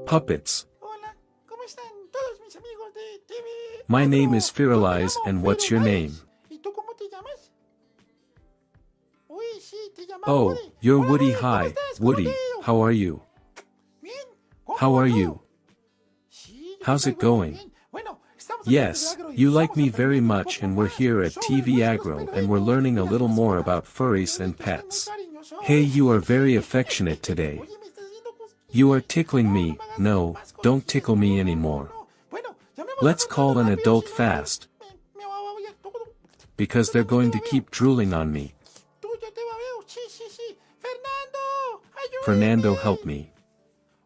Puppets. Hola, ¿cómo están todos mis amigos de TV? My name is Yo me Firulais, llamo and what's your name? Firulais. ¿Y tú cómo te llamas? Uy, sí, te llamas Oh, Woody. you're Hola, Woody. Woody, ¿cómo Hi, estás? ¿Cómo te ha Woody. ido? How are you? Bien. ¿Cómo How va are todo? you? Sí, yo How's estoy it muy going? bien. Bueno, estamos hablando de Yes, agro y you like estamos me very aprendiendo un much, poco and we're más here at sobre TV nuestros Agro, and we're peluditos learning y a las little more mascotas. about furries and Peluditos son muy pets. cariñosos. Hey, you are very affectionate today. Oye, me estás haciendo You are cosquillas. tickling No, no me. me hagas No, más don't cosquillas. tickle No, me no, no, no, anymore. no. Bueno, llamemos a Let's Fernando call an rápido, adult si no fast, me va a babear. because they're Fernando, te going to babeo. keep drooling on me. Tú, yo te babeo. Sí, sí, sí. Fernando, Fernando, help ayúdeme. me.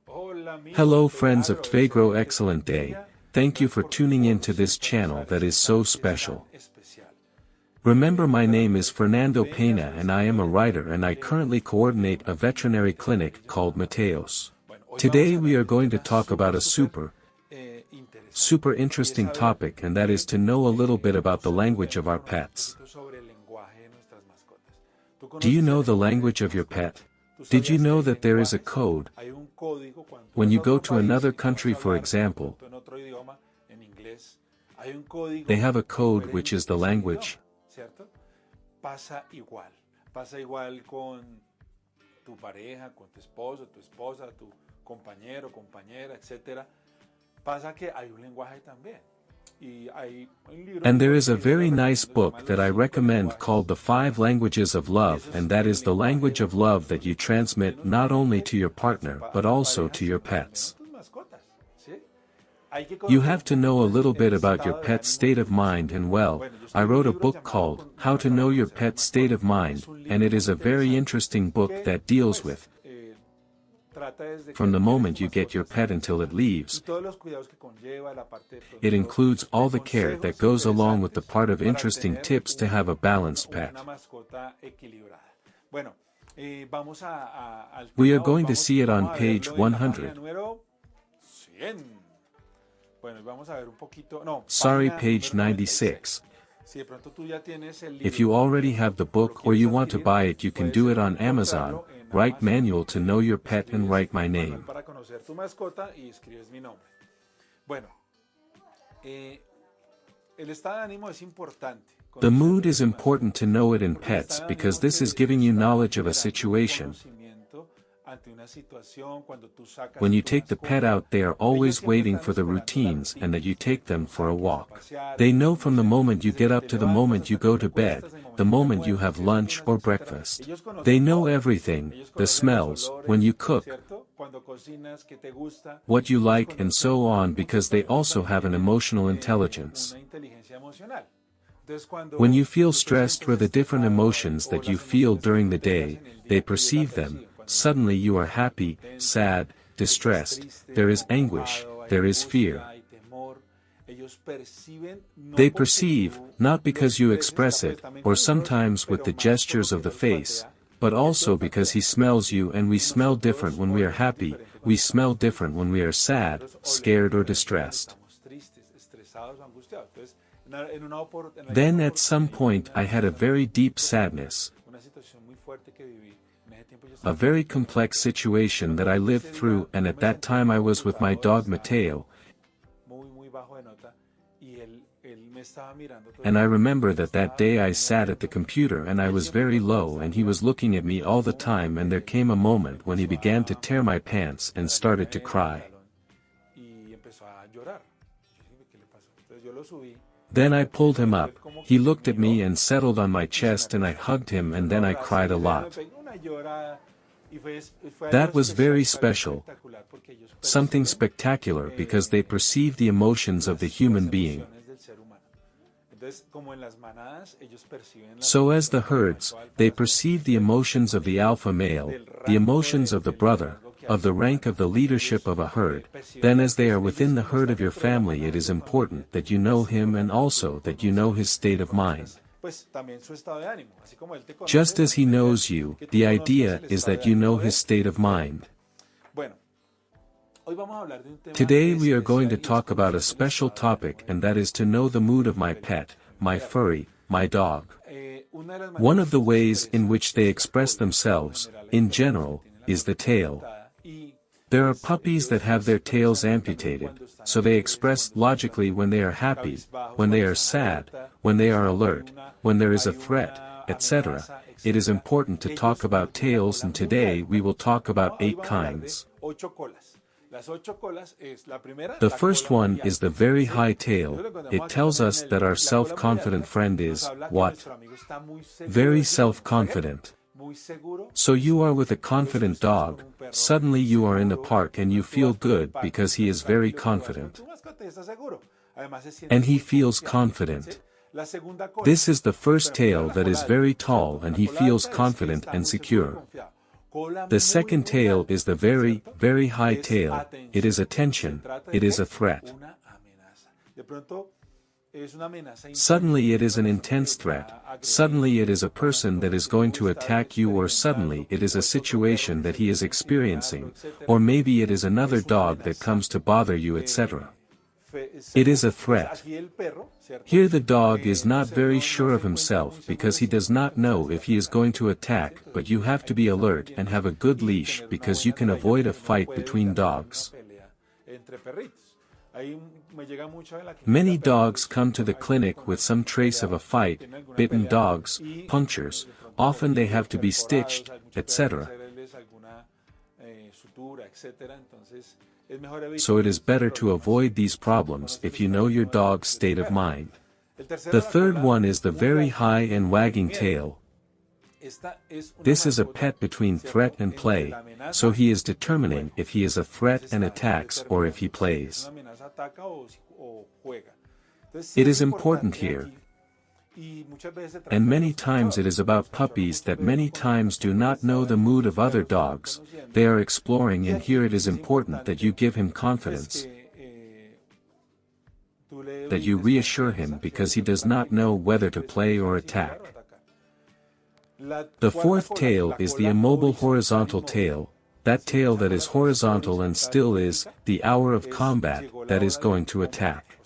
Hola amigos Hello, de friends of Agro, Tvagro, excelente excellent day. día. Thank you Gracias for por tuning todos into this channel that is so special. especial. Remember, my Recuerda name que is soy Fernando Peña, Pena, and I am a solicitador writer, and I de currently coordinate a veterinary clinic called Mateos. Bueno, hoy Today vamos a we hablar are de un going to tema talk about a súper super interesante. Y es interesting saber, topic, and that is to know a little bit about the language of our conocer un pets. poquito sobre el lenguaje de nuestras mascotas. ¿Tú Do you conoces el know the lenguaje de language tu of your mascota? pet? ¿Tú Did you sabías que know hay that there is a lenguajes? code? Hay un código cuando tú When vas you a go otro to país another y tú vas a country, for hablar de example, pronto en otro idioma, en inglés, hay un código they have a code which diferente is the que ese language. idioma, ¿cierto? Pasa igual. Pasa igual con tu pareja, con tu esposo, tu esposa, tu compañero, compañera, etcétera. Pasa que hay un lenguaje también. Y hay un libro And muy there bueno is a que yo very les nice recomiendo, se book llama that Los I cinco recommend lenguajes called The del Five amor. Languages of Y Love, eso and es that el is the lenguaje language del of amor love de that you nosotros, transmit no not only solamente to your a partner, a but tu also pareja, to your sino también a pets. tus mascotas, ¿sí? Hay que You conocer have un to know poquito a little bit el about your estado de pet's ánimo state de of tu mind, mascota. and well, Bueno, yo I escribí un wrote a libro book llamado called How Guía to para Know Your conocer tu Pet's State of mascota. Mind, Es un and libro it muy is a very interesante interesting book que, that deals pues, with trata desde que from the adquieres moment tu you get your mascota pet hasta que se until it va. Y leaves. todos los cuidados que conlleva la parte de It pronto includes all de the care that consejos goes along with the interesantes part of para interesting tener tips to have a balanced pet. una mascota equilibrada. Bueno, vamos al We are tema hoy. going to see it on Vamos a page verlo en la página 100. número 100. Bueno, y vamos a ver un poquito, no, Sorry, página page número 96. 96. Si de pronto tú ya tienes el If libro you already have the o lo book or quieres you want to adquirir, buy it, you can puedes do it on Amazon. encontrarlo en Write Amazon. Manual to Know Your Pet and Escribes write my Manual name. para conocer tu mascota y escribes mi nombre. Bueno, el estado de ánimo es importante. The conocerlo mood de is tu important to mascota, know it in porque el pets estado de because ánimo this is te giving you está knowledge of a generando un situation. conocimiento ante una situación cuando tú sacas When a you tu take the pet mascota. out, they are Ellos always siempre waiting están for the esperando la routines and that you rutina, take que them tú for a saques a walk. pasear, They que know tú, from no the sé, moment you desde get que up te to the levantas moment you hasta que go te to bed, acuestas, el the momento que moment you almuerzas, have lunch desayunas, or etcétera. breakfast. Ellos conocen They know todo. everything, Ellos the conocen los smells, olores, when you cook, ¿cierto? Cuando cocinas, qué te gusta. what you Ellos like, and conocen so on, muchas because they cosas, also también have an tienen emotional intelligence. una inteligencia emocional. Entonces, When cuando you feel tú te stressed sientes or the different estresado emotions o that you las feel emociones que during tú the tengas day, en el they día, ellos la perceive them. perciben. Cuando una Suddenly you are persona está happy, contenta, sad, que estás distressed. triste There is o anguish, enojado, hay there is fear. angustia, hay temor. Ellos perciben, no They porque perceive, tú not lo because you expreses, express pues it, también or con el rostro, sometimes with pero the más por lo gestures que of él the face, olfatea, but y él te also because he olfatea. smells you, and we Y smell different nosotros when we are olemos happy, diferente we cuando smell estamos tristes. different when we are sad, Nosotros olemos scared, or diferente cuando distressed. estamos tristes, estresados o angustiados. Entonces, en Then alguna at some oportunidad, point I had a very deep profunda, sadness, una situación muy fuerte que viví. En ese tiempo yo a estaba very muy complex triste. situation that I Recuerdo que lived ese día through, and yo at me that sentí time I muy was with my turbado, dog estaba Mateo, muy bajo de nota, y él me estaba mirando todo el and I tiempo, remember that estaba day I muy sat at the atento. computer and I Él was siempre very cuando me low, estaba and he was mirando, looking at me all the hubo un time, momento and there que came a me moment when he empezó began to a tear my pants and salirme started to el cry. pantalón y empezó a llorar. Yo dije, ¿qué le pasó? Entonces yo lo subí. Then I Y pulled him él up, como he que looked at me miró and settled on my y se me chest, and I acostó. hugged him, Yo and lo then I abracé cried y a me lot. pegó una llorada y fue That algo was very especial, special, algo espectacular, porque ellos something perciben spectacular, because they perceive the emotions of the human being. emociones del ser humano. Entonces, como en las manadas, ellos perciben las So as the emociones del herds, macho alfa, they las perceive the emociones emotions of the alpha male, del the rango emotions of the del brother, liderazgo que hay of the en la rank of the manada. leadership Ellos of a herd. perciben Then eso. as they are Entonces, within ellos the como herd están of your dentro de la family, it manada de is tu familia, important that you know pues him and logran also that you know conocer, his state que of mind. conozcas, pues también su estado de ánimo, así como él te conoce, Just as he también la idea knows es you, que tú the conozcas idea el is estado that de you know ánimo his de state of él. mind. Bueno, hoy vamos a hablar de un tema Today we are going to especial y es talk about a conocer el special estado de ánimo topic, de and that is to know the mood of my pet, my furry, my dog. Una de las One maneras of the ways in expresan which they esta express cola, por lo themselves, general, in la cola general, tiene la is the colita tail. levantada y There are puppies that have their tails amputated, so they express logically when they are happy, when they are sad, when they are alert, when there is a threat, etc. It is important to talk about tails, and today we will talk about 8 kinds. The first one is the very high tail. It tells us that our self-confident friend is, what? Very self-confident. So you are with a confident dog, suddenly you are in the park and you feel good because he is very confident. And he feels confident. This is the first tail that is very tall and he feels confident and secure. The second tail is the very, very high tail. It is attention, it is a threat. Suddenly it is an intense threat, suddenly it is a person that is going to attack you, or suddenly it is a situation that he is experiencing, or maybe it is another dog that comes to bother you, etc. It is a threat. Here the dog is not very sure of himself because he does not know if he is going to attack, but you have to be alert and have a good leash because you can avoid a fight between dogs. Many dogs come to the clinic with some trace of a fight, bitten dogs, punctures, often they have to be stitched, etc. So it is better to avoid these problems if you know your dog's state of mind. The third one is the very high and wagging tail. This is a pet between threat and play, so he is determining if he is a threat and attacks or if he plays. It is important here. And many times it is about puppies that many times do not know the mood of other dogs, they are exploring, and here it is important that you give him confidence, that you reassure him because he does not know whether to play or attack. The fourth tail is the immobile horizontal tail, that tail that is horizontal and still is, the hour of combat, that is going to attack.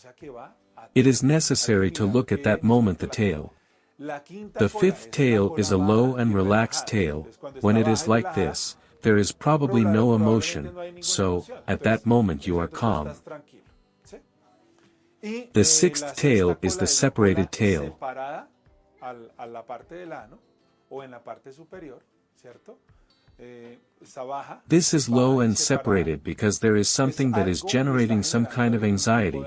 It is necessary to look at that moment the tail. The fifth tail is a low and relaxed tail. When it is like this, there is probably no emotion, so, at that moment you are calm. The sixth tail is the separated tail. This is low and separated because there is something that is generating some kind of anxiety.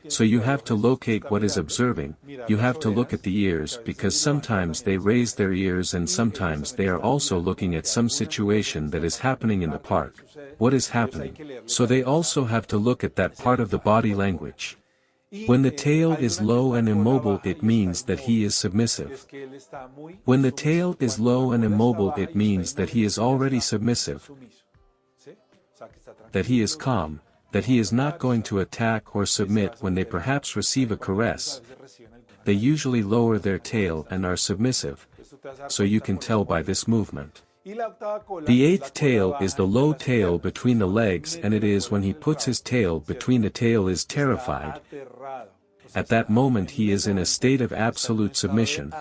So you have to locate what is observing, you have to look at the ears because sometimes they raise their ears and sometimes they are also looking at some situation that is happening in the park. What is happening? So they also have to look at that part of the body language. When the tail is low and immobile it means that he is submissive. When the tail is low and immobile it means that he is already submissive, that he is calm, that he is not going to attack or submit when they perhaps receive a caress. They usually lower their tail and are submissive, so you can tell by this movement. The eighth tail is the low tail between the legs, and it is when he puts his tail between the tail is terrified. At that moment he is in a state of absolute submission.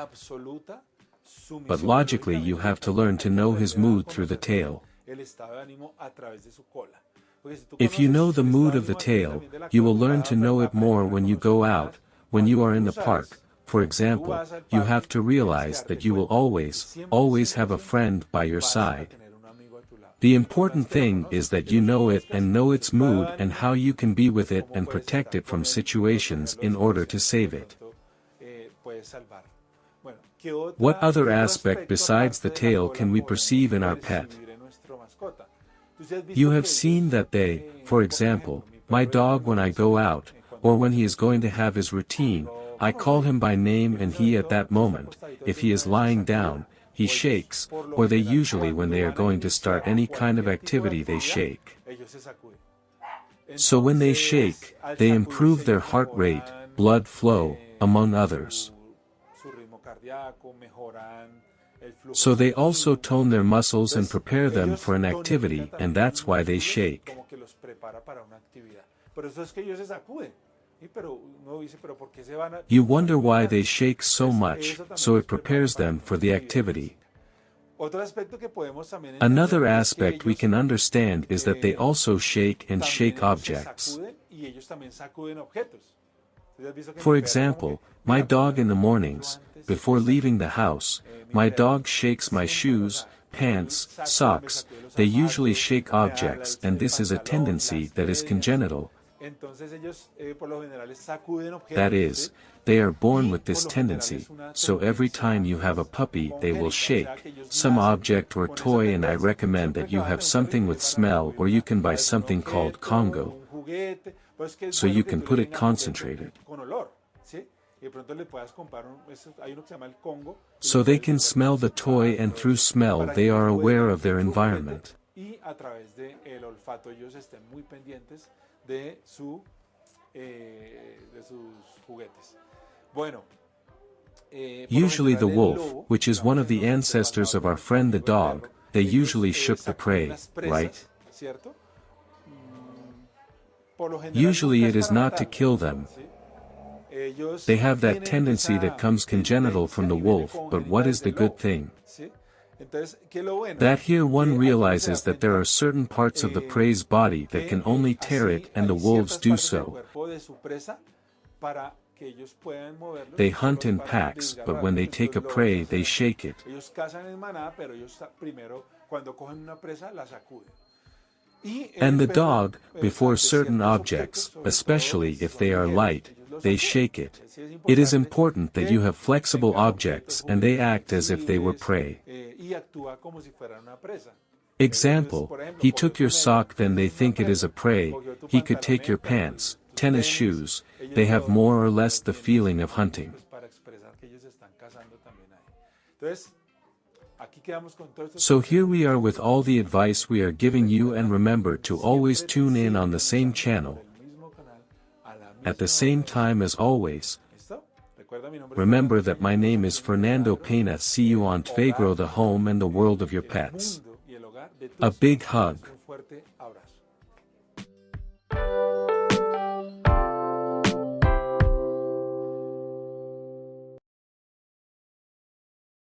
But logically you have to learn to know his mood through the tail. If you know the mood of the tail, you will learn to know it more when you go out, when you are in the park. For example, you have to realize that you will always have a friend by your side. The important thing is that you know it and know its mood and how you can be with it and protect it from situations in order to save it. What other aspect besides the tail can we perceive in our pet? You have seen that they, for example, my dog, when I go out, or when he is going to have his routine, I call him by name and he at that moment, if he is lying down, he shakes, or they usually when they are going to start any kind of activity they shake. So when they shake, they improve their heart rate, blood flow, among others. So they also tone their muscles and prepare them for an activity, and that's why they shake. You wonder why they shake so much, so it prepares them for the activity. Otro aspecto que podemos también Another entender es que aspect we ellos, can understand is that they also shake and también shake ellos se objects. sacuden y ellos también sacuden objetos. ¿Sí has visto que For mi perro como example, que, my mira, dog in the mucho mornings, antes before de salir, leaving the house, mi my perro dog shakes my siempre, o shoes, sea, él pants, sacude, me socks. sacude los They usually zapatos, shake me jala objects, and el this is a pantalón, tendency las that is medias. congenital. Entonces ellos por lo general sacuden That objetos, is, ¿sí? they are born Y with por this lo general tendency, es una so every tendencia time you have a puppy they will congénita, o sea shake que ellos some nacen object or con esa toy, and I tendencia. recommend Siempre that que you vas a have tener un something perrito with es para smell, sacudir or you can buy algún something called objeto, Congo, un juguete, pues es que es so bueno you que can tú le put it tengas juguete concentrated, con olor, ¿sí? Y de pronto le puedas comprar hay uno que se llama el Congo, y le so they puedes can meter smell the música toy, y and todo through eso, smell para they que are ellos aware huelan of their su juguete environment. y a través del olfato ellos estén muy pendientes de de sus juguetes. Bueno, por lo Usually the general el wolf, lobo, which is one digamos of the en nuestro ancestors pasado of our con friend the nuestro amigo el dog, perro, they ellos usually shook the sacuden prey, las presas, right? ¿cierto? Por lo general Usually nunca it es is para not to matarlo, kill them. ¿sí? Ellos They have that tienen tendency that comes congenital from the y viene wolf, but what congénita is desde the el good lobo, thing? ¿sí? Entonces, ¿qué es lo bueno? That here one Que aquí uno se da realizes that there cuenta are certain parts of the prey's body that can que only tear así it, and the hay wolves ciertas do partes del so. cuerpo de su presa para que ellos puedan moverlos, They no solo hunt es in para packs, but desgarrar. when Por they ejemplo, take a los lobos prey, hacen they así. shake it. Ellos cazan en manada, pero ellos primero, cuando cogen una presa, la sacuden. Y el And the perro, dog, before ante certain ciertos objects, objetos, sobre todo especially si if son they are ligeros, light, ellos los they sacuden. shake it. Sí es It is importante important that you que have flexible tengas objetos, objects, and they juguetes act as if they were flexibles, prey. y actúa como si fuera una presa. Example, Por ejemplo, he cogió took tu your media, sock, then they es una think it is a presa. prey. Cogió tu He could take your pantaloneta, pants, tus tennis tenis, shoes. ellos They have more or less the tienen feeling of así, hunting. pues, para expresar que ellos están cazando también ahí. Entonces, aquí quedamos con todos estos So here we conceptos. are with all the advice we are giving you, and remember to always tune in on the same channel. At the same time as always, ¿Listo? Recuerda, mi nombre es remember Fernando that my Peña, name is Fernando Pena. See you on Tvegro, the home and the world of your el pets. mundo y el hogar de tus A big mascotas. hug.